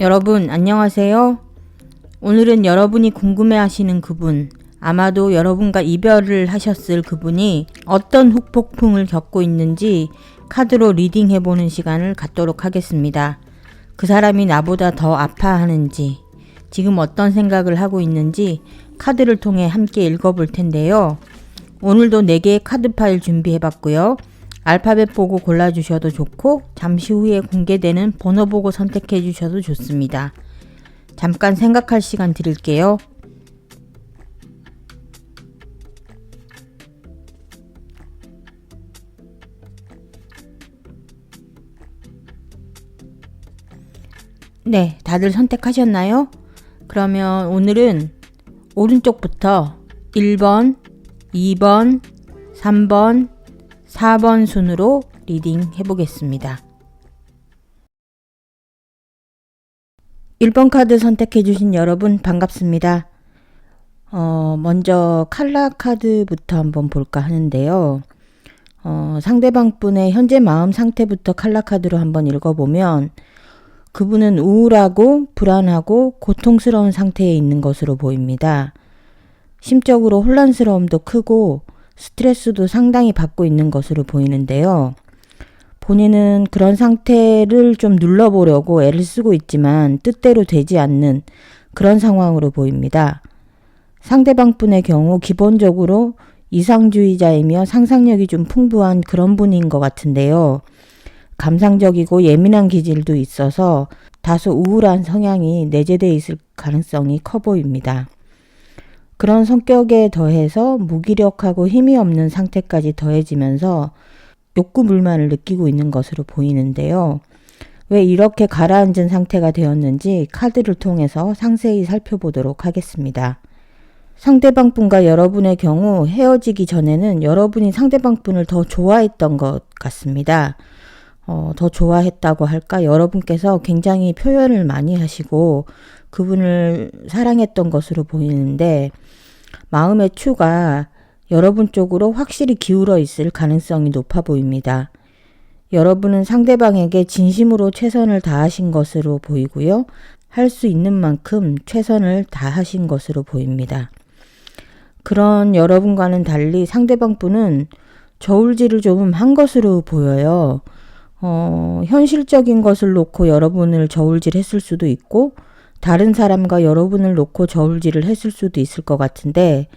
여러분 안녕하세요. 오늘은 여러분이 궁금해하시는 그분, 아마도 여러분과 이별을 하셨을 그분이 어떤 후폭풍을 겪고 있는지 카드로 리딩해보는 시간을 갖도록 하겠습니다. 그 사람이 나보다 더 아파하는지, 지금 어떤 생각을 하고 있는지 카드를 통해 함께 읽어볼 텐데요. 오늘도 4개의 카드 파일 준비해봤고요. 알파벳 보고 골라주셔도 좋고 잠시 후에 공개되는 번호 보고 선택해 주셔도 좋습니다. 잠깐 생각할 시간 드릴게요. 네, 다들 선택하셨나요? 그러면 오늘은 오른쪽부터 1번, 2번, 3번, 4번 순으로 리딩 해보겠습니다. 1번 카드 선택해주신 여러분 반갑습니다. 먼저 칼라 카드부터 한번 볼까 하는데요. 상대방 분의 현재 마음 상태부터 칼라 카드로 한번 읽어보면 그분은 우울하고 불안하고 고통스러운 상태에 있는 것으로 보입니다. 심적으로 혼란스러움도 크고 스트레스도 상당히 받고 있는 것으로 보이는데요. 본인은 그런 상태를 좀 눌러보려고 애를 쓰고 있지만 뜻대로 되지 않는 그런 상황으로 보입니다. 상대방 분의 경우 기본적으로 이상주의자이며 상상력이 좀 풍부한 그런 분인 것 같은데요. 감상적이고 예민한 기질도 있어서 다소 우울한 성향이 내재되어 있을 가능성이 커 보입니다. 그런 성격에 더해서 무기력하고 힘이 없는 상태까지 더해지면서 욕구불만을 느끼고 있는 것으로 보이는데요. 왜 이렇게 가라앉은 상태가 되었는지 카드를 통해서 상세히 살펴보도록 하겠습니다. 상대방 분과 여러분의 경우 헤어지기 전에는 여러분이 상대방 분을 더 좋아했던 것 같습니다. 더 좋아했다고 할까? 여러분께서 굉장히 표현을 많이 하시고 그분을 사랑했던 것으로 보이는데 마음의 추가 여러분 쪽으로 확실히 기울어 있을 가능성이 높아 보입니다. 여러분은 상대방에게 진심으로 최선을 다하신 것으로 보이고요. 할 수 있는 만큼 최선을 다하신 것으로 보입니다. 그런 여러분과는 달리 상대방 분은 저울질을 조금 한 것으로 보여요. 현실적인 것을 놓고 여러분을 저울질했을 수도 있고 다른 사람과 여러분을 놓고 저울질을 했을 수도 있을 것 같은데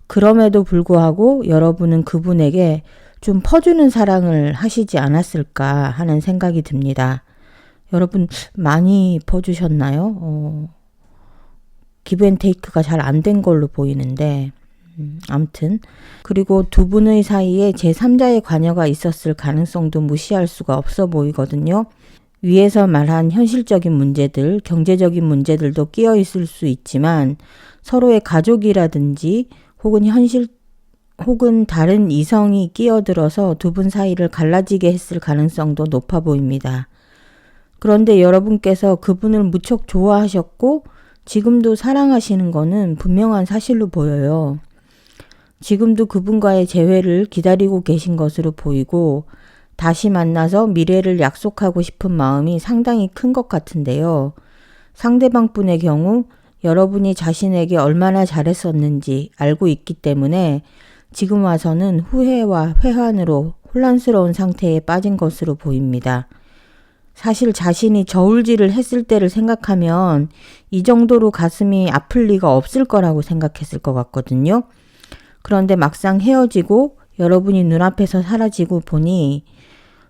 그럼에도 불구하고 여러분은 그분에게 좀 퍼주는 사랑을 하시지 않았을까 하는 생각이 듭니다. 여러분 많이 퍼주셨나요? 기브앤테이크가 잘 안 된 걸로 보이는데 아무튼 그리고 두 분의 사이에 제3자의 관여가 있었을 가능성도 무시할 수가 없어 보이거든요. 위에서 말한 현실적인 문제들, 경제적인 문제들도 끼어 있을 수 있지만 서로의 가족이라든지 혹은 다른 이성이 끼어들어서 두 분 사이를 갈라지게 했을 가능성도 높아 보입니다. 그런데 여러분께서 그분을 무척 좋아하셨고 지금도 사랑하시는 것은 분명한 사실로 보여요. 지금도 그분과의 재회를 기다리고 계신 것으로 보이고 다시 만나서 미래를 약속하고 싶은 마음이 상당히 큰 것 같은데요. 상대방 분의 경우 여러분이 자신에게 얼마나 잘했었는지 알고 있기 때문에 지금 와서는 후회와 회한으로 혼란스러운 상태에 빠진 것으로 보입니다. 사실 자신이 저울질을 했을 때를 생각하면 이 정도로 가슴이 아플 리가 없을 거라고 생각했을 것 같거든요. 그런데 막상 헤어지고 여러분이 눈앞에서 사라지고 보니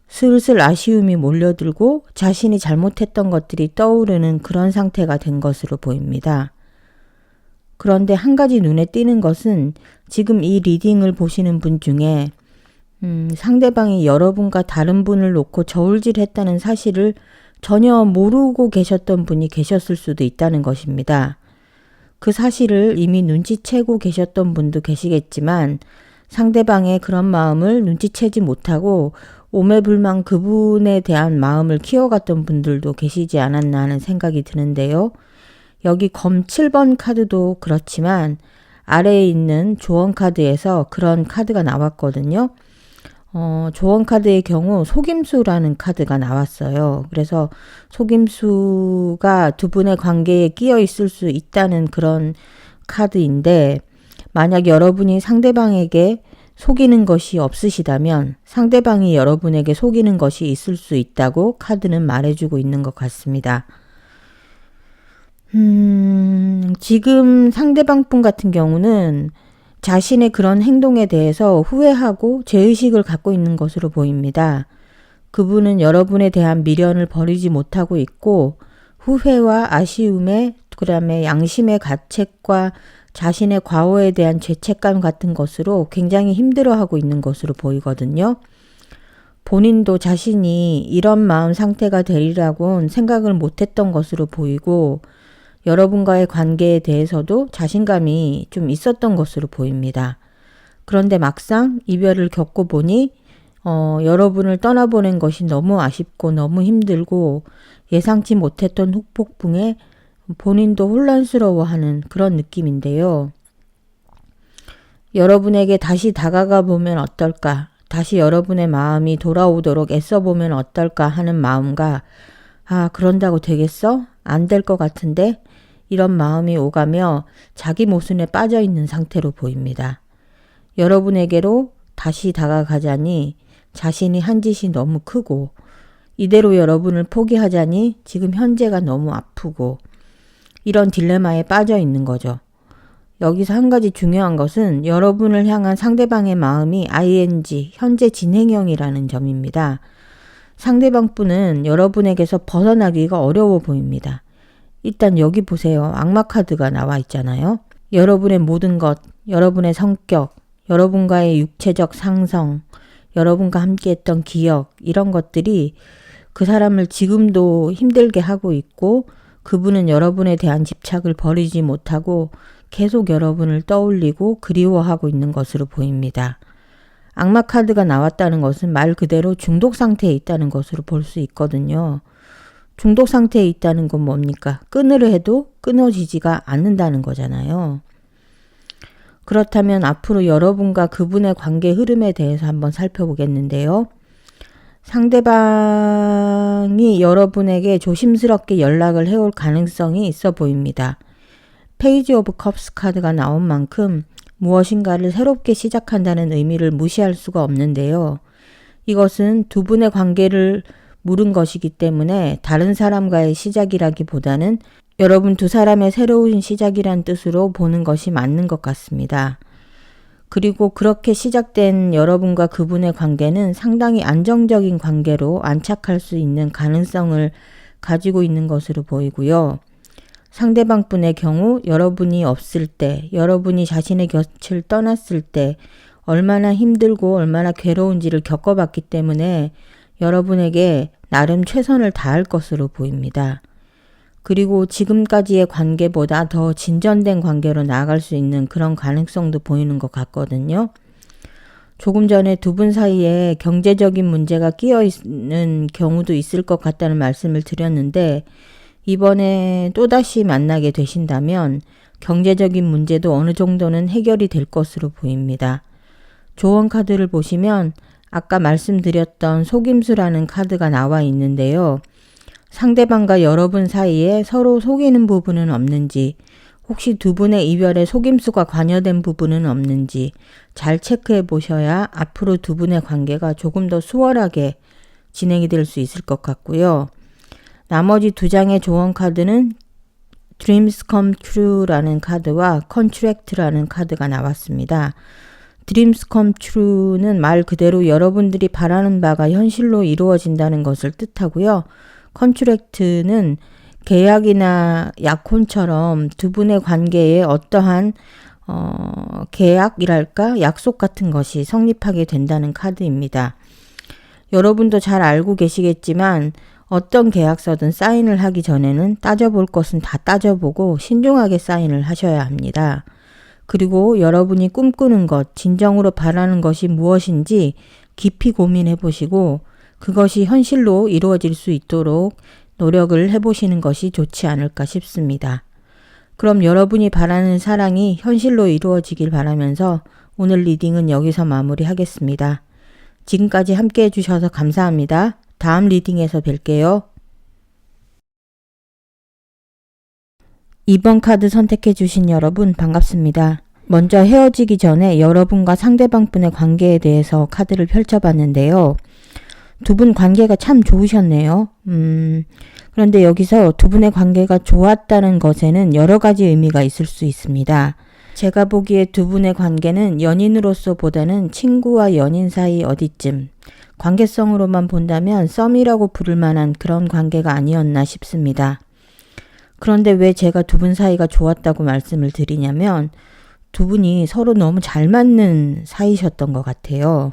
슬슬 아쉬움이 몰려들고 자신이 잘못했던 것들이 떠오르는 그런 상태가 된 것으로 보입니다. 그런데 한 가지 눈에 띄는 것은 지금 이 리딩을 보시는 분 중에 상대방이 여러분과 다른 분을 놓고 저울질했다는 사실을 전혀 모르고 계셨던 분이 계셨을 수도 있다는 것입니다. 그 사실을 이미 눈치채고 계셨던 분도 계시겠지만 상대방의 그런 마음을 눈치채지 못하고 오매불망 그분에 대한 마음을 키워갔던 분들도 계시지 않았나 하는 생각이 드는데요. 여기 검 7번 카드도 그렇지만 아래에 있는 조언 카드에서 그런 카드가 나왔거든요. 조언 카드의 경우 속임수라는 카드가 나왔어요. 그래서 속임수가 두 분의 관계에 끼어 있을 수 있다는 그런 카드인데, 만약 여러분이 상대방에게 속이는 것이 없으시다면 상대방이 여러분에게 속이는 것이 있을 수 있다고 카드는 말해주고 있는 것 같습니다. 지금 상대방 분 같은 경우는 자신의 그런 행동에 대해서 후회하고 죄의식을 갖고 있는 것으로 보입니다. 그분은 여러분에 대한 미련을 버리지 못하고 있고 후회와 아쉬움에 그다음에 양심의 가책과 자신의 과오에 대한 죄책감 같은 것으로 굉장히 힘들어하고 있는 것으로 보이거든요. 본인도 자신이 이런 마음 상태가 되리라고는 생각을 못했던 것으로 보이고 여러분과의 관계에 대해서도 자신감이 좀 있었던 것으로 보입니다. 그런데 막상 이별을 겪어보니 여러분을 떠나보낸 것이 너무 아쉽고 너무 힘들고 예상치 못했던 후폭풍에 본인도 혼란스러워하는 그런 느낌인데요. 여러분에게 다시 다가가 보면 어떨까? 다시 여러분의 마음이 돌아오도록 애써보면 어떨까 하는 마음과 그런다고 되겠어? 안 될 것 같은데? 이런 마음이 오가며 자기 모순에 빠져 있는 상태로 보입니다. 여러분에게로 다시 다가가자니 자신이 한 짓이 너무 크고 이대로 여러분을 포기하자니 지금 현재가 너무 아프고 이런 딜레마에 빠져 있는 거죠. 여기서 한 가지 중요한 것은 여러분을 향한 상대방의 마음이 ing, 현재 진행형이라는 점입니다. 상대방 분은 여러분에게서 벗어나기가 어려워 보입니다. 일단 여기 보세요. 악마 카드가 나와 있잖아요. 여러분의 모든 것, 여러분의 성격, 여러분과의 육체적 상성, 여러분과 함께했던 기억, 이런 것들이 그 사람을 지금도 힘들게 하고 있고 그분은 여러분에 대한 집착을 버리지 못하고 계속 여러분을 떠올리고 그리워하고 있는 것으로 보입니다. 악마 카드가 나왔다는 것은 말 그대로 중독 상태에 있다는 것으로 볼 수 있거든요. 중독 상태에 있다는 건 뭡니까? 끊으려 해도 끊어지지가 않는다는 거잖아요. 그렇다면 앞으로 여러분과 그분의 관계 흐름에 대해서 한번 살펴보겠는데요. 상대방이 여러분에게 조심스럽게 연락을 해올 가능성이 있어 보입니다. 페이지 오브 컵스 카드가 나온 만큼 무엇인가를 새롭게 시작한다는 의미를 무시할 수가 없는데요. 이것은 두 분의 관계를 물은 것이기 때문에 다른 사람과의 시작이라기보다는 여러분 두 사람의 새로운 시작이란 뜻으로 보는 것이 맞는 것 같습니다. 그리고 그렇게 시작된 여러분과 그분의 관계는 상당히 안정적인 관계로 안착할 수 있는 가능성을 가지고 있는 것으로 보이고요. 상대방 분의 경우 여러분이 없을 때, 여러분이 자신의 곁을 떠났을 때 얼마나 힘들고 얼마나 괴로운지를 겪어봤기 때문에 여러분에게 나름 최선을 다할 것으로 보입니다. 그리고 지금까지의 관계보다 더 진전된 관계로 나아갈 수 있는 그런 가능성도 보이는 것 같거든요. 조금 전에 두 분 사이에 경제적인 문제가 끼어 있는 경우도 있을 것 같다는 말씀을 드렸는데 이번에 또다시 만나게 되신다면 경제적인 문제도 어느 정도는 해결이 될 것으로 보입니다. 조언 카드를 보시면 아까 말씀드렸던 속임수라는 카드가 나와 있는데요. 상대방과 여러분 사이에 서로 속이는 부분은 없는지, 혹시 두 분의 이별에 속임수가 관여된 부분은 없는지 잘 체크해 보셔야 앞으로 두 분의 관계가 조금 더 수월하게 진행이 될 수 있을 것 같고요. 나머지 두 장의 조언 카드는 Dreams Come True라는 카드와 Contract라는 카드가 나왔습니다. Dreams Come True는 말 그대로 여러분들이 바라는 바가 현실로 이루어진다는 것을 뜻하고요. Contract는 계약이나 약혼처럼 두 분의 관계에 어떠한 계약이랄까 약속 같은 것이 성립하게 된다는 카드입니다. 여러분도 잘 알고 계시겠지만 어떤 계약서든 사인을 하기 전에는 따져볼 것은 다 따져보고 신중하게 사인을 하셔야 합니다. 그리고 여러분이 꿈꾸는 것, 진정으로 바라는 것이 무엇인지 깊이 고민해 보시고 그것이 현실로 이루어질 수 있도록 노력을 해보시는 것이 좋지 않을까 싶습니다. 그럼 여러분이 바라는 사랑이 현실로 이루어지길 바라면서 오늘 리딩은 여기서 마무리하겠습니다. 지금까지 함께 해주셔서 감사합니다. 다음 리딩에서 뵐게요. 2번 카드 선택해 주신 여러분 반갑습니다. 먼저 헤어지기 전에 여러분과 상대방분의 관계에 대해서 카드를 펼쳐봤는데요. 두 분 관계가 참 좋으셨네요. 그런데 여기서 두 분의 관계가 좋았다는 것에는 여러 가지 의미가 있을 수 있습니다. 제가 보기에 두 분의 관계는 연인으로서 보다는 친구와 연인 사이 어디쯤, 관계성으로만 본다면 썸이라고 부를 만한 그런 관계가 아니었나 싶습니다. 그런데 왜 제가 두 분 사이가 좋았다고 말씀을 드리냐면 두 분이 서로 너무 잘 맞는 사이셨던 것 같아요.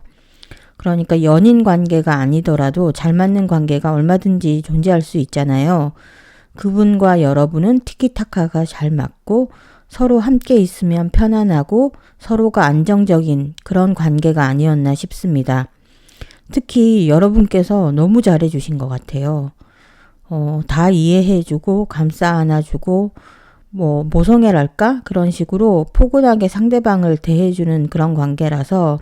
그러니까 연인 관계가 아니더라도 잘 맞는 관계가 얼마든지 존재할 수 있잖아요. 그분과 여러분은 티키타카가 잘 맞고 서로 함께 있으면 편안하고 서로가 안정적인 그런 관계가 아니었나 싶습니다. 특히 여러분께서 너무 잘해주신 것 같아요. 다 이해해주고 감싸 안아주고 모성애랄까? 그런 식으로 포근하게 상대방을 대해주는 그런 관계라서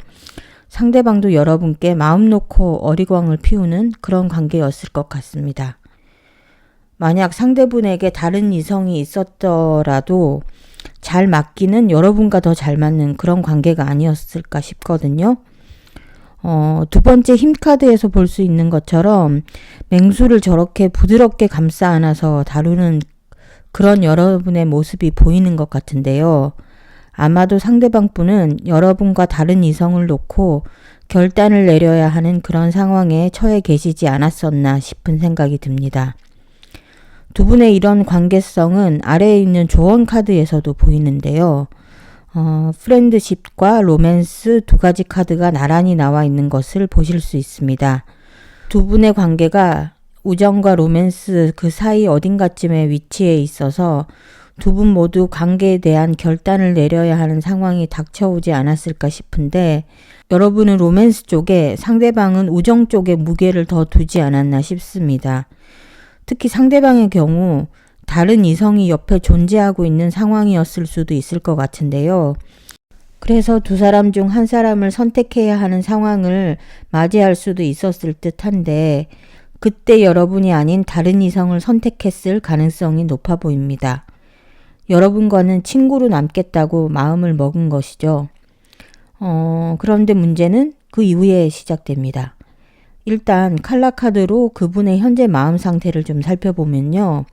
상대방도 여러분께 마음 놓고 어리광을 피우는 그런 관계였을 것 같습니다. 만약 상대분에게 다른 이성이 있었더라도 잘 맞기는 여러분과 더 잘 맞는 그런 관계가 아니었을까 싶거든요. 두 번째 힘카드에서 볼 수 있는 것처럼 맹수를 저렇게 부드럽게 감싸 안아서 다루는 그런 여러분의 모습이 보이는 것 같은데요. 아마도 상대방 분은 여러분과 다른 이성을 놓고 결단을 내려야 하는 그런 상황에 처해 계시지 않았었나 싶은 생각이 듭니다. 두 분의 이런 관계성은 아래에 있는 조언 카드에서도 보이는데요. 프렌드십과 로맨스 두 가지 카드가 나란히 나와 있는 것을 보실 수 있습니다. 두 분의 관계가 우정과 로맨스 그 사이 어딘가쯤에 위치해 있어서 두 분 모두 관계에 대한 결단을 내려야 하는 상황이 닥쳐오지 않았을까 싶은데 여러분은 로맨스 쪽에 상대방은 우정 쪽에 무게를 더 두지 않았나 싶습니다. 특히 상대방의 경우 다른 이성이 옆에 존재하고 있는 상황이었을 수도 있을 것 같은데요. 그래서 두 사람 중 한 사람을 선택해야 하는 상황을 맞이할 수도 있었을 듯한데 그때 여러분이 아닌 다른 이성을 선택했을 가능성이 높아 보입니다. 여러분과는 친구로 남겠다고 마음을 먹은 것이죠. 그런데 문제는 그 이후에 시작됩니다. 일단 칼라 카드로 그분의 현재 마음 상태를 좀 살펴보면요.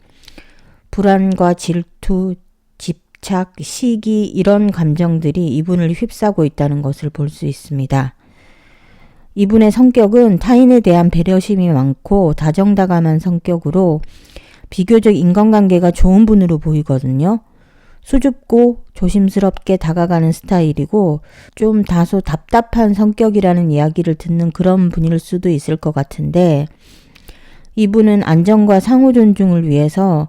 불안과 질투, 집착, 시기 이런 감정들이 이분을 휩싸고 있다는 것을 볼 수 있습니다. 이분의 성격은 타인에 대한 배려심이 많고 다정다감한 성격으로 비교적 인간관계가 좋은 분으로 보이거든요. 수줍고 조심스럽게 다가가는 스타일이고 좀 다소 답답한 성격이라는 이야기를 듣는 그런 분일 수도 있을 것 같은데 이분은 안정과 상호 존중을 위해서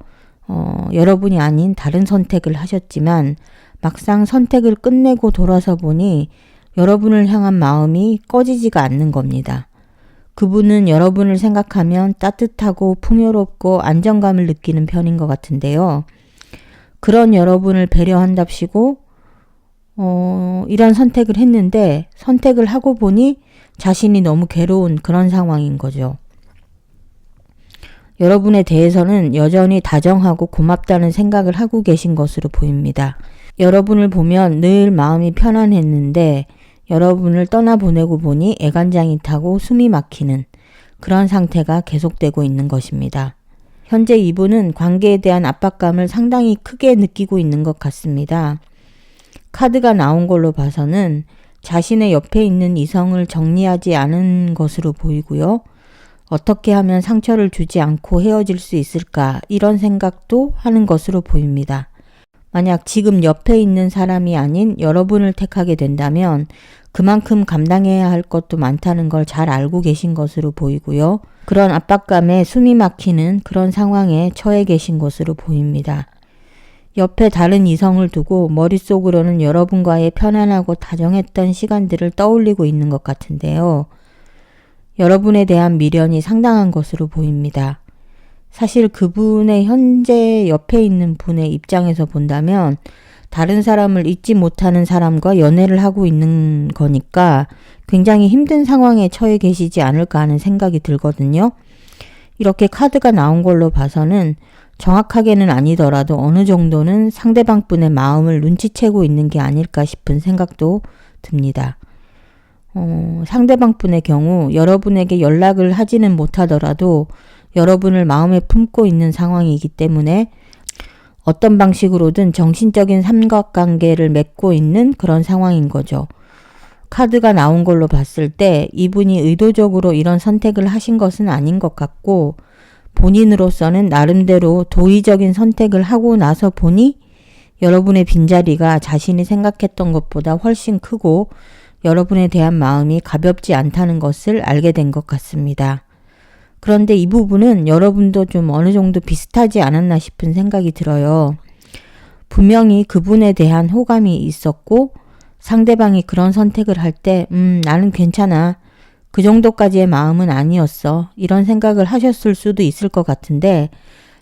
여러분이 아닌 다른 선택을 하셨지만 막상 선택을 끝내고 돌아서 보니 여러분을 향한 마음이 꺼지지가 않는 겁니다. 그분은 여러분을 생각하면 따뜻하고 풍요롭고 안정감을 느끼는 편인 것 같은데요. 그런 여러분을 배려한답시고 이런 선택을 했는데 선택을 하고 보니 자신이 너무 괴로운 그런 상황인 거죠. 여러분에 대해서는 여전히 다정하고 고맙다는 생각을 하고 계신 것으로 보입니다. 여러분을 보면 늘 마음이 편안했는데 여러분을 떠나보내고 보니 애간장이 타고 숨이 막히는 그런 상태가 계속되고 있는 것입니다. 현재 이분은 관계에 대한 압박감을 상당히 크게 느끼고 있는 것 같습니다. 카드가 나온 걸로 봐서는 자신의 옆에 있는 이성을 정리하지 않은 것으로 보이고요. 어떻게 하면 상처를 주지 않고 헤어질 수 있을까 이런 생각도 하는 것으로 보입니다. 만약 지금 옆에 있는 사람이 아닌 여러분을 택하게 된다면 그만큼 감당해야 할 것도 많다는 걸 잘 알고 계신 것으로 보이고요. 그런 압박감에 숨이 막히는 그런 상황에 처해 계신 것으로 보입니다. 옆에 다른 이성을 두고 머릿속으로는 여러분과의 편안하고 다정했던 시간들을 떠올리고 있는 것 같은데요. 여러분에 대한 미련이 상당한 것으로 보입니다. 사실 그분의 현재 옆에 있는 분의 입장에서 본다면 다른 사람을 잊지 못하는 사람과 연애를 하고 있는 거니까 굉장히 힘든 상황에 처해 계시지 않을까 하는 생각이 들거든요. 이렇게 카드가 나온 걸로 봐서는 정확하게는 아니더라도 어느 정도는 상대방 분의 마음을 눈치채고 있는 게 아닐까 싶은 생각도 듭니다. 상대방 분의 경우 여러분에게 연락을 하지는 못하더라도 여러분을 마음에 품고 있는 상황이기 때문에 어떤 방식으로든 정신적인 삼각관계를 맺고 있는 그런 상황인 거죠. 카드가 나온 걸로 봤을 때 이분이 의도적으로 이런 선택을 하신 것은 아닌 것 같고 본인으로서는 나름대로 도의적인 선택을 하고 나서 보니 여러분의 빈자리가 자신이 생각했던 것보다 훨씬 크고 여러분에 대한 마음이 가볍지 않다는 것을 알게 된 것 같습니다. 그런데 이 부분은 여러분도 좀 어느 정도 비슷하지 않았나 싶은 생각이 들어요. 분명히 그분에 대한 호감이 있었고 상대방이 그런 선택을 할 때 나는 괜찮아. 그 정도까지의 마음은 아니었어. 이런 생각을 하셨을 수도 있을 것 같은데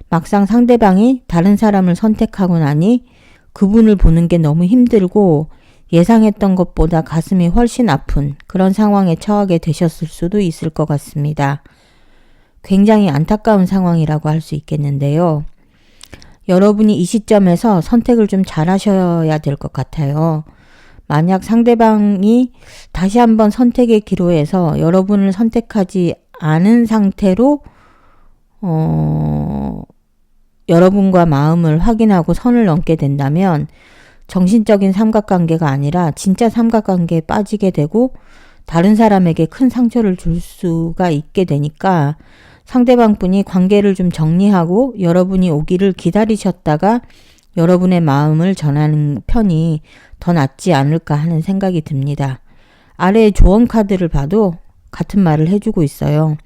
막상 상대방이 다른 사람을 선택하고 나니 그분을 보는 게 너무 힘들고 예상했던 것보다 가슴이 훨씬 아픈 그런 상황에 처하게 되셨을 수도 있을 것 같습니다. 굉장히 안타까운 상황이라고 할 수 있겠는데요. 여러분이 이 시점에서 선택을 좀 잘 하셔야 될 것 같아요. 만약 상대방이 다시 한번 선택의 기로에서 여러분을 선택하지 않은 상태로 여러분과 마음을 확인하고 선을 넘게 된다면 정신적인 삼각관계가 아니라 진짜 삼각관계에 빠지게 되고 다른 사람에게 큰 상처를 줄 수가 있게 되니까 상대방 분이 관계를 좀 정리하고 여러분이 오기를 기다리셨다가 여러분의 마음을 전하는 편이 더 낫지 않을까 하는 생각이 듭니다. 아래의 조언 카드를 봐도 같은 말을 해주고 있어요.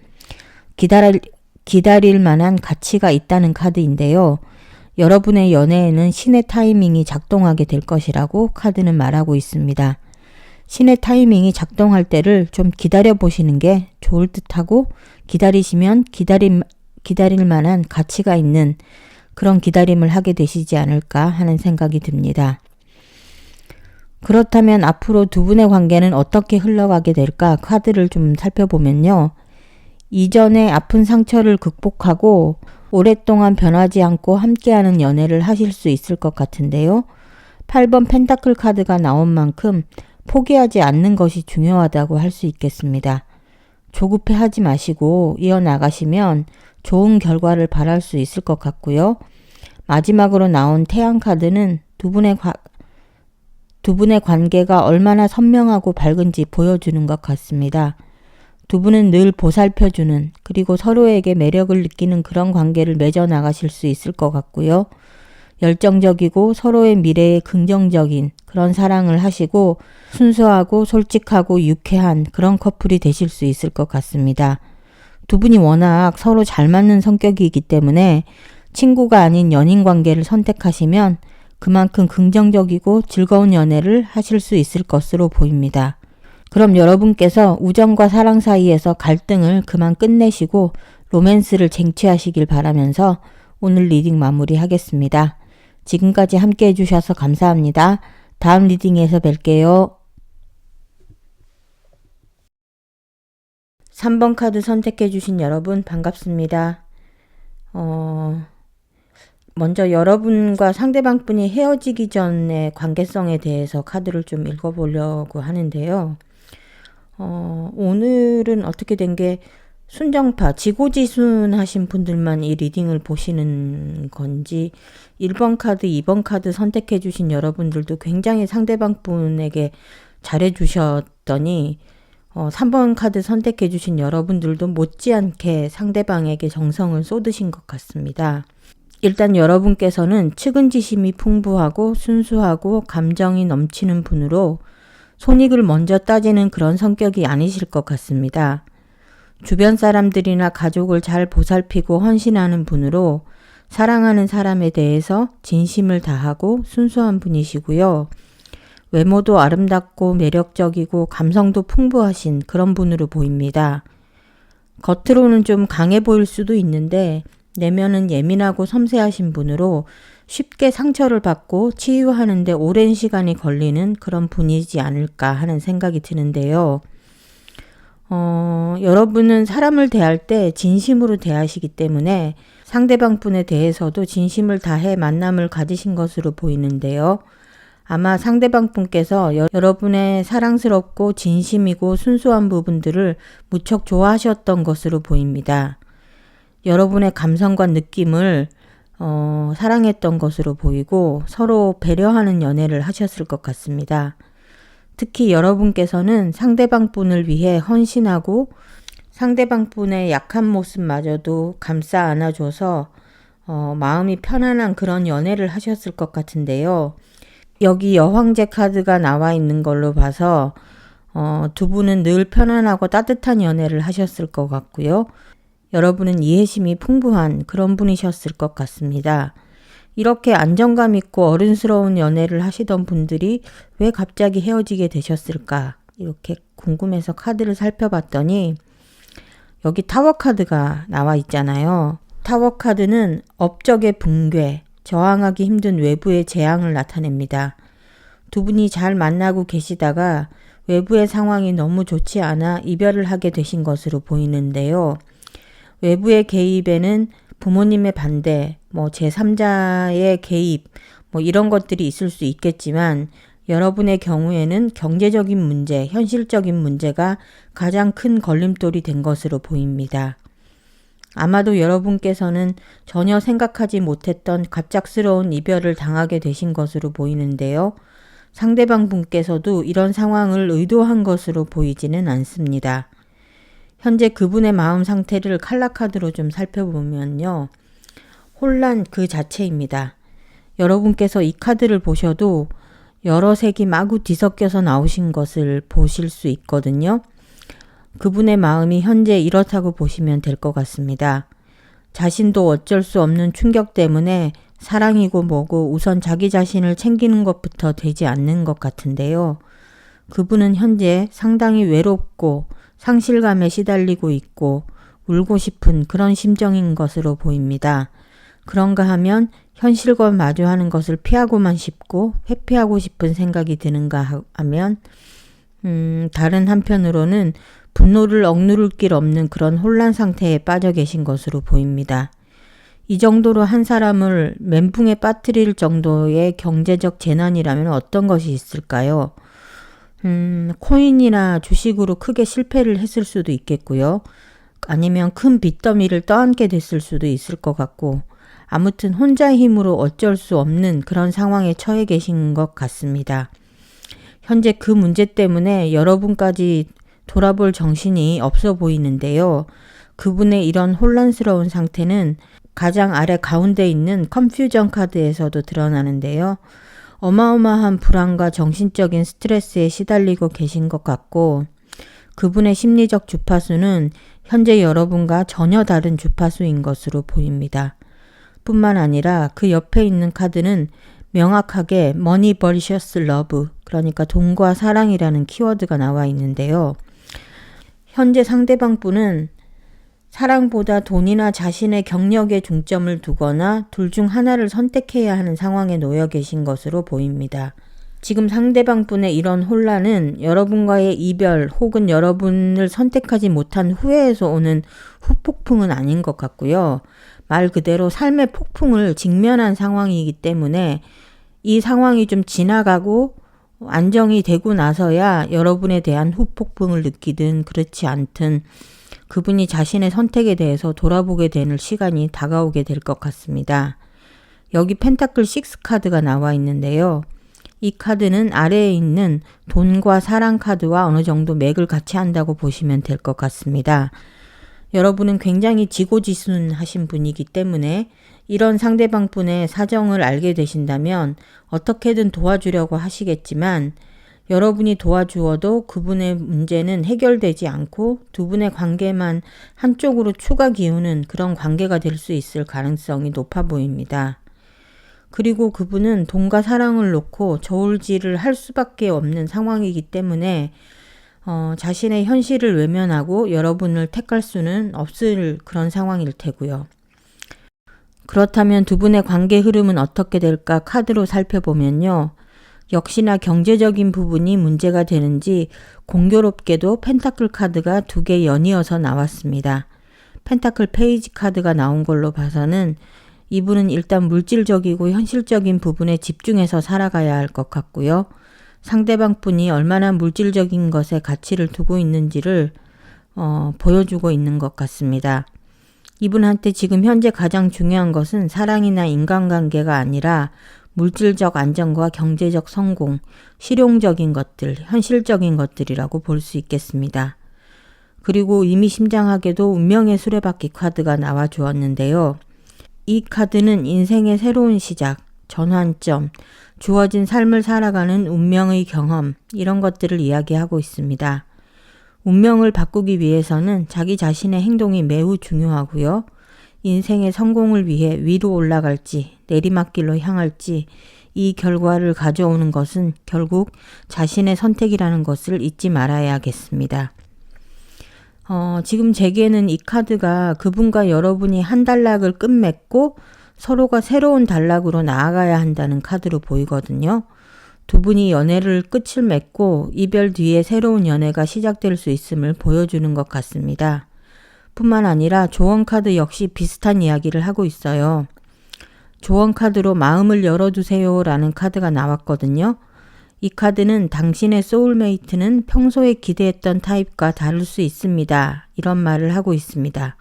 기다릴 만한 가치가 있다는 카드인데요. 여러분의 연애에는 신의 타이밍이 작동하게 될 것이라고 카드는 말하고 있습니다. 신의 타이밍이 작동할 때를 좀 기다려 보시는 게 좋을 듯하고 기다리시면 기다릴 만한 가치가 있는 그런 기다림을 하게 되시지 않을까 하는 생각이 듭니다. 그렇다면 앞으로 두 분의 관계는 어떻게 흘러가게 될까 카드를 좀 살펴보면요. 이전의 아픈 상처를 극복하고 오랫동안 변하지 않고 함께하는 연애를 하실 수 있을 것 같은데요. 8번 펜타클 카드가 나온 만큼 포기하지 않는 것이 중요하다고 할 수 있겠습니다. 조급해하지 마시고 이어나가시면 좋은 결과를 바랄 수 있을 것 같고요. 마지막으로 나온 태양 카드는 두 분의 관계가 얼마나 선명하고 밝은지 보여주는 것 같습니다. 두 분은 늘 보살펴주는 그리고 서로에게 매력을 느끼는 그런 관계를 맺어나가실 수 있을 것 같고요. 열정적이고 서로의 미래에 긍정적인 그런 사랑을 하시고 순수하고 솔직하고 유쾌한 그런 커플이 되실 수 있을 것 같습니다. 두 분이 워낙 서로 잘 맞는 성격이기 때문에 친구가 아닌 연인 관계를 선택하시면 그만큼 긍정적이고 즐거운 연애를 하실 수 있을 것으로 보입니다. 그럼 여러분께서 우정과 사랑 사이에서 갈등을 그만 끝내시고 로맨스를 쟁취하시길 바라면서 오늘 리딩 마무리하겠습니다. 지금까지 함께 해주셔서 감사합니다. 다음 리딩에서 뵐게요. 3번 카드 선택해주신 여러분 반갑습니다. 먼저 여러분과 상대방 분이 헤어지기 전의 관계성에 대해서 카드를 좀 읽어보려고 하는데요. 오늘은 어떻게 된 게 순정파, 지고지순하신 분들만 이 리딩을 보시는 건지 1번 카드, 2번 카드 선택해 주신 여러분들도 굉장히 상대방 분에게 잘해 주셨더니 3번 카드 선택해 주신 여러분들도 못지않게 상대방에게 정성을 쏟으신 것 같습니다. 일단 여러분께서는 측은지심이 풍부하고 순수하고 감정이 넘치는 분으로 손익을 먼저 따지는 그런 성격이 아니실 것 같습니다. 주변 사람들이나 가족을 잘 보살피고 헌신하는 분으로 사랑하는 사람에 대해서 진심을 다하고 순수한 분이시고요. 외모도 아름답고 매력적이고 감성도 풍부하신 그런 분으로 보입니다. 겉으로는 좀 강해 보일 수도 있는데 내면은 예민하고 섬세하신 분으로 쉽게 상처를 받고 치유하는데 오랜 시간이 걸리는 그런 분이지 않을까 하는 생각이 드는데요. 여러분은 사람을 대할 때 진심으로 대하시기 때문에 상대방 분에 대해서도 진심을 다해 만남을 가지신 것으로 보이는데요. 아마 상대방 분께서 여러분의 사랑스럽고 진심이고 순수한 부분들을 무척 좋아하셨던 것으로 보입니다. 여러분의 감성과 느낌을 사랑했던 것으로 보이고 서로 배려하는 연애를 하셨을 것 같습니다. 특히 여러분께서는 상대방 분을 위해 헌신하고 상대방 분의 약한 모습마저도 감싸 안아줘서 마음이 편안한 그런 연애를 하셨을 것 같은데요. 여기 여황제 카드가 나와 있는 걸로 봐서 두 분은 늘 편안하고 따뜻한 연애를 하셨을 것 같고요. 여러분은 이해심이 풍부한 그런 분이셨을 것 같습니다. 이렇게 안정감 있고 어른스러운 연애를 하시던 분들이 왜 갑자기 헤어지게 되셨을까? 이렇게 궁금해서 카드를 살펴봤더니 여기 타워 카드가 나와 있잖아요. 타워 카드는 업적의 붕괴, 저항하기 힘든 외부의 재앙을 나타냅니다. 두 분이 잘 만나고 계시다가 외부의 상황이 너무 좋지 않아 이별을 하게 되신 것으로 보이는데요. 외부의 개입에는 부모님의 반대, 제3자의 개입, 이런 것들이 있을 수 있겠지만 여러분의 경우에는 경제적인 문제, 현실적인 문제가 가장 큰 걸림돌이 된 것으로 보입니다. 아마도 여러분께서는 전혀 생각하지 못했던 갑작스러운 이별을 당하게 되신 것으로 보이는데요. 상대방 분께서도 이런 상황을 의도한 것으로 보이지는 않습니다. 현재 그분의 마음 상태를 칼라카드로 좀 살펴보면요. 혼란 그 자체입니다. 여러분께서 이 카드를 보셔도 여러 색이 마구 뒤섞여서 나오신 것을 보실 수 있거든요. 그분의 마음이 현재 이렇다고 보시면 될 것 같습니다. 자신도 어쩔 수 없는 충격 때문에 사랑이고 뭐고 우선 자기 자신을 챙기는 것부터 되지 않는 것 같은데요. 그분은 현재 상당히 외롭고 상실감에 시달리고 있고 울고 싶은 그런 심정인 것으로 보입니다. 그런가 하면 현실과 마주하는 것을 피하고만 싶고 회피하고 싶은 생각이 드는가 하면 다른 한편으로는 분노를 억누를 길 없는 그런 혼란 상태에 빠져 계신 것으로 보입니다. 이 정도로 한 사람을 멘붕에 빠뜨릴 정도의 경제적 재난이라면 어떤 것이 있을까요? 코인이나 주식으로 크게 실패를 했을 수도 있겠고요. 아니면 큰 빚더미를 떠안게 됐을 수도 있을 것 같고 아무튼 혼자의 힘으로 어쩔 수 없는 그런 상황에 처해 계신 것 같습니다. 현재 그 문제 때문에 여러분까지 돌아볼 정신이 없어 보이는데요. 그분의 이런 혼란스러운 상태는 가장 아래 가운데 있는 컨퓨전 카드에서도 드러나는데요. 어마어마한 불안과 정신적인 스트레스에 시달리고 계신 것 같고 그분의 심리적 주파수는 현재 여러분과 전혀 다른 주파수인 것으로 보입니다. 뿐만 아니라 그 옆에 있는 카드는 명확하게 Money vs Love, 그러니까 돈과 사랑이라는 키워드가 나와 있는데요. 현재 상대방 분은 사랑보다 돈이나 자신의 경력에 중점을 두거나 둘 중 하나를 선택해야 하는 상황에 놓여 계신 것으로 보입니다. 지금 상대방 분의 이런 혼란은 여러분과의 이별 혹은 여러분을 선택하지 못한 후회에서 오는 후폭풍은 아닌 것 같고요. 말 그대로 삶의 폭풍을 직면한 상황이기 때문에 이 상황이 좀 지나가고 안정이 되고 나서야 여러분에 대한 후폭풍을 느끼든 그렇지 않든 그분이 자신의 선택에 대해서 돌아보게 되는 시간이 다가오게 될 것 같습니다. 여기 펜타클 6 카드가 나와 있는데요. 이 카드는 아래에 있는 돈과 사랑 카드와 어느 정도 맥을 같이 한다고 보시면 될 것 같습니다. 여러분은 굉장히 지고지순하신 분이기 때문에 이런 상대방 분의 사정을 알게 되신다면 어떻게든 도와주려고 하시겠지만 여러분이 도와주어도 그분의 문제는 해결되지 않고 두 분의 관계만 한쪽으로 추가 기우는 그런 관계가 될 수 있을 가능성이 높아 보입니다. 그리고 그분은 돈과 사랑을 놓고 저울질을 할 수밖에 없는 상황이기 때문에 자신의 현실을 외면하고 여러분을 택할 수는 없을 그런 상황일 테고요. 그렇다면 두 분의 관계 흐름은 어떻게 될까 카드로 살펴보면요. 역시나 경제적인 부분이 문제가 되는지 공교롭게도 펜타클 카드가 두 개 연이어서 나왔습니다. 펜타클 페이지 카드가 나온 걸로 봐서는 이분은 일단 물질적이고 현실적인 부분에 집중해서 살아가야 할 것 같고요. 상대방 분이 얼마나 물질적인 것에 가치를 두고 있는지를 보여주고 있는 것 같습니다. 이분한테 지금 현재 가장 중요한 것은 사랑이나 인간관계가 아니라 물질적 안정과 경제적 성공, 실용적인 것들, 현실적인 것들이라고 볼 수 있겠습니다. 그리고 의미심장하게도 운명의 수레바퀴 카드가 나와 주었는데요. 이 카드는 인생의 새로운 시작, 전환점, 주어진 삶을 살아가는 운명의 경험, 이런 것들을 이야기하고 있습니다. 운명을 바꾸기 위해서는 자기 자신의 행동이 매우 중요하고요. 인생의 성공을 위해 위로 올라갈지 내리막길로 향할지 이 결과를 가져오는 것은 결국 자신의 선택이라는 것을 잊지 말아야겠습니다. 지금 제게는 이 카드가 그분과 여러분이 한 단락을 끝맺고 서로가 새로운 단락으로 나아가야 한다는 카드로 보이거든요. 두 분이 연애를 끝을 맺고 이별 뒤에 새로운 연애가 시작될 수 있음을 보여주는 것 같습니다. 뿐만 아니라 조언 카드 역시 비슷한 이야기를 하고 있어요. 조언 카드로 마음을 열어두세요 라는 카드가 나왔거든요. 이 카드는 당신의 소울메이트는 평소에 기대했던 타입과 다를 수 있습니다. 이런 말을 하고 있습니다.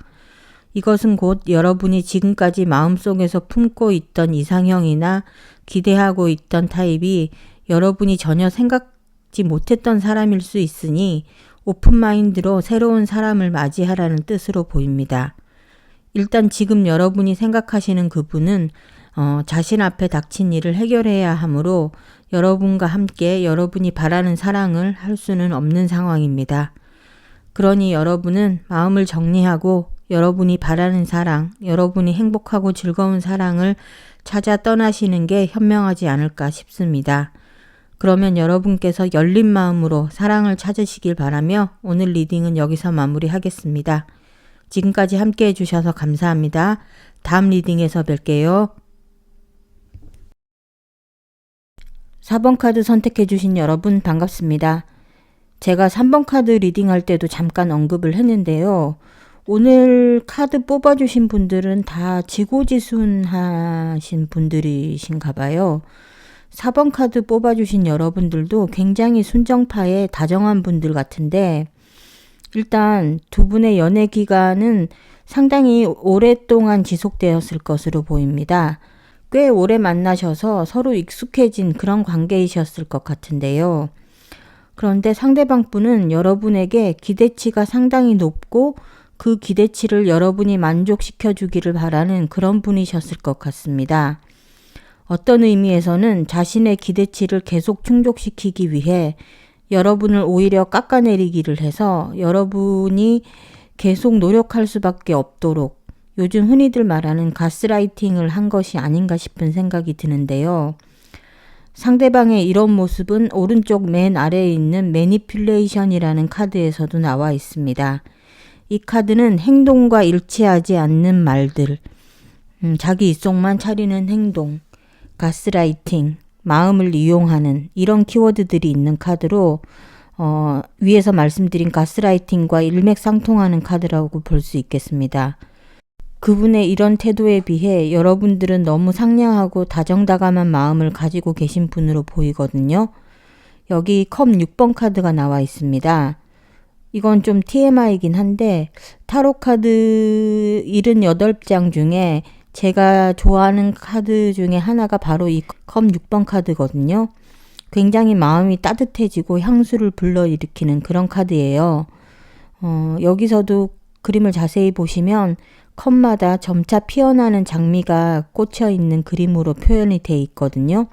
이것은 곧 여러분이 지금까지 마음속에서 품고 있던 이상형이나 기대하고 있던 타입이 여러분이 전혀 생각지 못했던 사람일 수 있으니 오픈마인드로 새로운 사람을 맞이하라는 뜻으로 보입니다. 일단 지금 여러분이 생각하시는 그분은 자신 앞에 닥친 일을 해결해야 하므로 여러분과 함께 여러분이 바라는 사랑을 할 수는 없는 상황입니다. 그러니 여러분은 마음을 정리하고 여러분이 바라는 사랑, 여러분이 행복하고 즐거운 사랑을 찾아 떠나시는 게 현명하지 않을까 싶습니다. 그러면 여러분께서 열린 마음으로 사랑을 찾으시길 바라며 오늘 리딩은 여기서 마무리하겠습니다. 지금까지 함께 해주셔서 감사합니다. 다음 리딩에서 뵐게요. 4번 카드 선택해주신 여러분 반갑습니다. 제가 3번 카드 리딩할 때도 잠깐 언급을 했는데요. 오늘 카드 뽑아주신 분들은 다 지고지순하신 분들이신가 봐요. 4번 카드 뽑아주신 여러분들도 굉장히 순정파의 다정한 분들 같은데 일단 두 분의 연애 기간은 상당히 오랫동안 지속되었을 것으로 보입니다. 꽤 오래 만나셔서 서로 익숙해진 그런 관계이셨을 것 같은데요. 그런데 상대방 분은 여러분에게 기대치가 상당히 높고 그 기대치를 여러분이 만족시켜 주기를 바라는 그런 분이셨을 것 같습니다. 어떤 의미에서는 자신의 기대치를 계속 충족시키기 위해 여러분을 오히려 깎아내리기를 해서 여러분이 계속 노력할 수밖에 없도록 요즘 흔히들 말하는 가스라이팅을 한 것이 아닌가 싶은 생각이 드는데요. 상대방의 이런 모습은 오른쪽 맨 아래에 있는 매니퓰레이션이라는 카드에서도 나와 있습니다. 이 카드는 행동과 일치하지 않는 말들, 자기 입속만 차리는 행동, 가스라이팅, 마음을 이용하는 이런 키워드들이 있는 카드로 위에서 말씀드린 가스라이팅과 일맥상통하는 카드라고 볼 수 있겠습니다. 그분의 이런 태도에 비해 여러분들은 너무 상냥하고 다정다감한 마음을 가지고 계신 분으로 보이거든요. 여기 컵 6번 카드가 나와 있습니다. 이건 좀 TMI이긴 한데 타로 카드 78장 중에 제가 좋아하는 카드 중에 하나가 바로 이 컵 6번 카드거든요. 굉장히 마음이 따뜻해지고 향수를 불러일으키는 그런 카드예요. 여기서도 그림을 자세히 보시면 컵마다 점차 피어나는 장미가 꽂혀 있는 그림으로 표현이 돼 있거든요.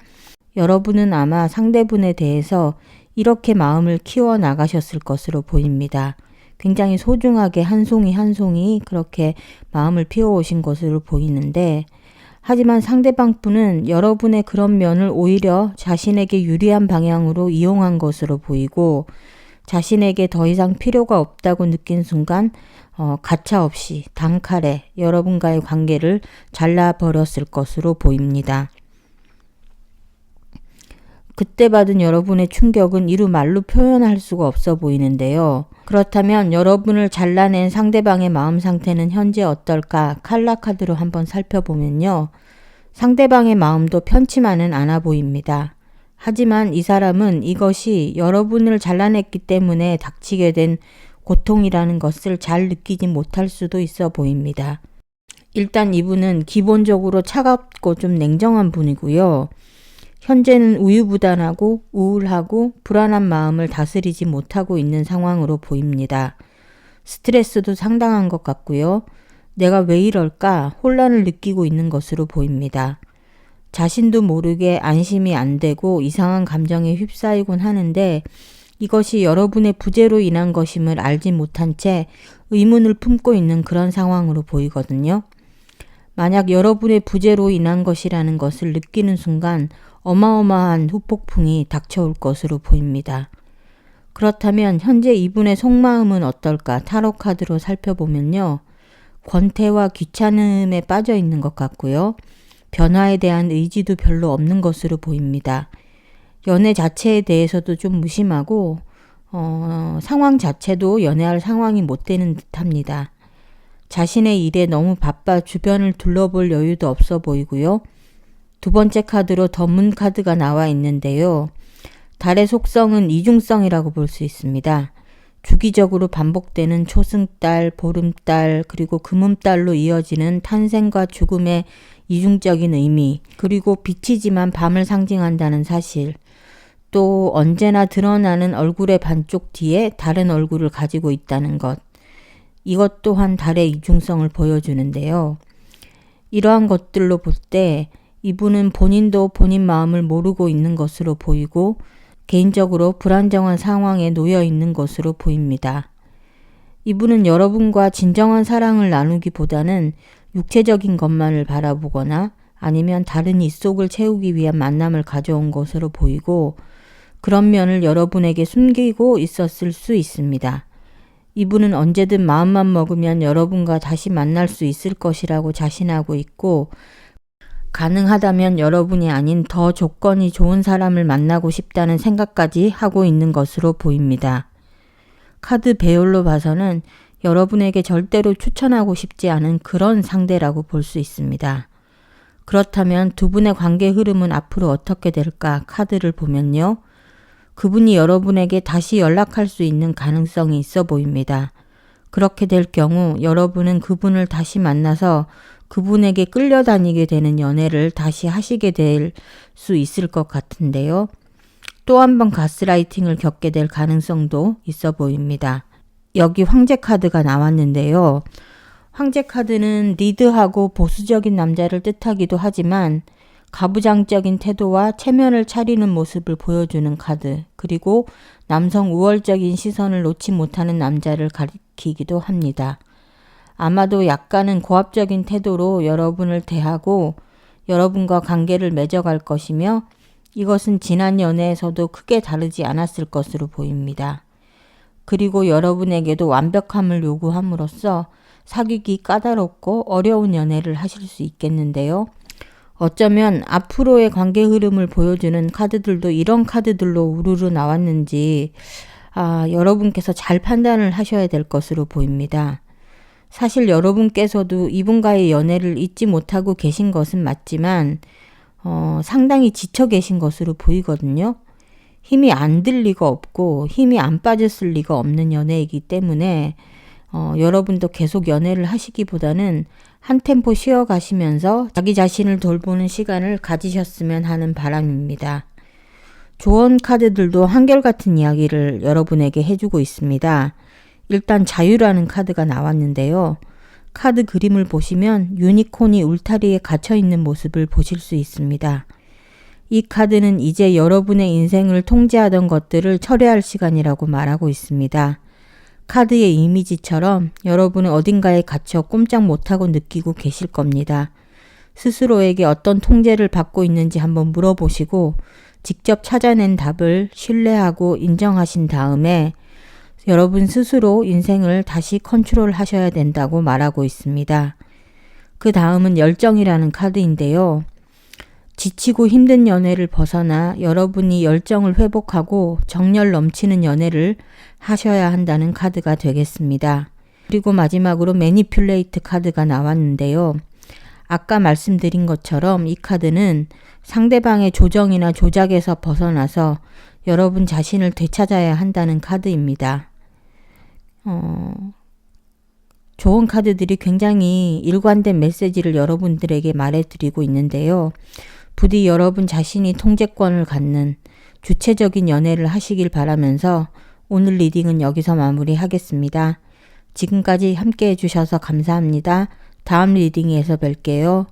여러분은 아마 상대분에 대해서 이렇게 마음을 키워 나가셨을 것으로 보입니다. 굉장히 소중하게 한 송이 한 송이 그렇게 마음을 피워오신 것으로 보이는데 하지만 상대방 분은 여러분의 그런 면을 오히려 자신에게 유리한 방향으로 이용한 것으로 보이고 자신에게 더 이상 필요가 없다고 느낀 순간 가차없이 단칼에 여러분과의 관계를 잘라버렸을 것으로 보입니다. 그때 받은 여러분의 충격은 이루 말로 표현할 수가 없어 보이는데요. 그렇다면 여러분을 잘라낸 상대방의 마음 상태는 현재 어떨까? 칼라 카드로 한번 살펴보면요. 상대방의 마음도 편치만은 않아 보입니다. 하지만 이 사람은 이것이 여러분을 잘라냈기 때문에 닥치게 된 고통이라는 것을 잘 느끼지 못할 수도 있어 보입니다. 일단 이분은 기본적으로 차갑고 좀 냉정한 분이고요. 현재는 우유부단하고 우울하고 불안한 마음을 다스리지 못하고 있는 상황으로 보입니다. 스트레스도 상당한 것 같고요. 내가 왜 이럴까 혼란을 느끼고 있는 것으로 보입니다. 자신도 모르게 안심이 안 되고 이상한 감정에 휩싸이곤 하는데 이것이 여러분의 부재로 인한 것임을 알지 못한 채 의문을 품고 있는 그런 상황으로 보이거든요. 만약 여러분의 부재로 인한 것이라는 것을 느끼는 순간 어마어마한 후폭풍이 닥쳐올 것으로 보입니다. 그렇다면 현재 이분의 속마음은 어떨까? 타로 카드로 살펴보면요. 권태와 귀찮음에 빠져 있는 것 같고요. 변화에 대한 의지도 별로 없는 것으로 보입니다. 연애 자체에 대해서도 좀 무심하고 상황 자체도 연애할 상황이 못 되는 듯합니다. 자신의 일에 너무 바빠 주변을 둘러볼 여유도 없어 보이고요. 두 번째 카드로 더문 카드가 나와 있는데요. 달의 속성은 이중성이라고 볼 수 있습니다. 주기적으로 반복되는 초승달, 보름달, 그리고 금음달로 이어지는 탄생과 죽음의 이중적인 의미, 그리고 빛이지만 밤을 상징한다는 사실, 또 언제나 드러나는 얼굴의 반쪽 뒤에 다른 얼굴을 가지고 있다는 것, 이것 또한 달의 이중성을 보여주는데요. 이러한 것들로 볼 때 이분은 본인도 본인 마음을 모르고 있는 것으로 보이고 개인적으로 불안정한 상황에 놓여 있는 것으로 보입니다. 이분은 여러분과 진정한 사랑을 나누기보다는 육체적인 것만을 바라보거나 아니면 다른 입속을 채우기 위한 만남을 가져온 것으로 보이고 그런 면을 여러분에게 숨기고 있었을 수 있습니다. 이분은 언제든 마음만 먹으면 여러분과 다시 만날 수 있을 것이라고 자신하고 있고 가능하다면 여러분이 아닌 더 조건이 좋은 사람을 만나고 싶다는 생각까지 하고 있는 것으로 보입니다. 카드 배열로 봐서는 여러분에게 절대로 추천하고 싶지 않은 그런 상대라고 볼 수 있습니다. 그렇다면 두 분의 관계 흐름은 앞으로 어떻게 될까? 카드를 보면요. 그분이 여러분에게 다시 연락할 수 있는 가능성이 있어 보입니다. 그렇게 될 경우 여러분은 그분을 다시 만나서 그분에게 끌려다니게 되는 연애를 다시 하시게 될 수 있을 것 같은데요. 또 한 번 가스라이팅을 겪게 될 가능성도 있어 보입니다. 여기 황제 카드가 나왔는데요. 황제 카드는 리드하고 보수적인 남자를 뜻하기도 하지만 가부장적인 태도와 체면을 차리는 모습을 보여주는 카드, 그리고 남성 우월적인 시선을 놓지 못하는 남자를 가리키기도 합니다. 아마도 약간은 고압적인 태도로 여러분을 대하고 여러분과 관계를 맺어갈 것이며 이것은 지난 연애에서도 크게 다르지 않았을 것으로 보입니다. 그리고 여러분에게도 완벽함을 요구함으로써 사귀기 까다롭고 어려운 연애를 하실 수 있겠는데요. 어쩌면 앞으로의 관계 흐름을 보여주는 카드들도 이런 카드들로 우르르 나왔는지 여러분께서 잘 판단을 하셔야 될 것으로 보입니다. 사실 여러분께서도 이분과의 연애를 잊지 못하고 계신 것은 맞지만 상당히 지쳐 계신 것으로 보이거든요. 힘이 안 들 리가 없고 힘이 안 빠졌을 리가 없는 연애이기 때문에 여러분도 계속 연애를 하시기보다는 한 템포 쉬어가시면서 자기 자신을 돌보는 시간을 가지셨으면 하는 바람입니다. 조언 카드들도 한결같은 이야기를 여러분에게 해주고 있습니다. 일단 자유라는 카드가 나왔는데요. 카드 그림을 보시면 유니콘이 울타리에 갇혀있는 모습을 보실 수 있습니다. 이 카드는 이제 여러분의 인생을 통제하던 것들을 철회할 시간이라고 말하고 있습니다. 카드의 이미지처럼 여러분은 어딘가에 갇혀 꼼짝 못하고 느끼고 계실 겁니다. 스스로에게 어떤 통제를 받고 있는지 한번 물어보시고 직접 찾아낸 답을 신뢰하고 인정하신 다음에 여러분 스스로 인생을 다시 컨트롤 하셔야 된다고 말하고 있습니다. 그 다음은 열정이라는 카드인데요. 지치고 힘든 연애를 벗어나 여러분이 열정을 회복하고 정열 넘치는 연애를 하셔야 한다는 카드가 되겠습니다. 그리고 마지막으로 매니퓰레이트 카드가 나왔는데요. 아까 말씀드린 것처럼 이 카드는 상대방의 조정이나 조작에서 벗어나서 여러분 자신을 되찾아야 한다는 카드입니다. 좋은 카드들이 굉장히 일관된 메시지를 여러분들에게 말해드리고 있는데요. 부디 여러분 자신이 통제권을 갖는 주체적인 연애를 하시길 바라면서 오늘 리딩은 여기서 마무리하겠습니다. 지금까지 함께 해주셔서 감사합니다. 다음 리딩에서 뵐게요.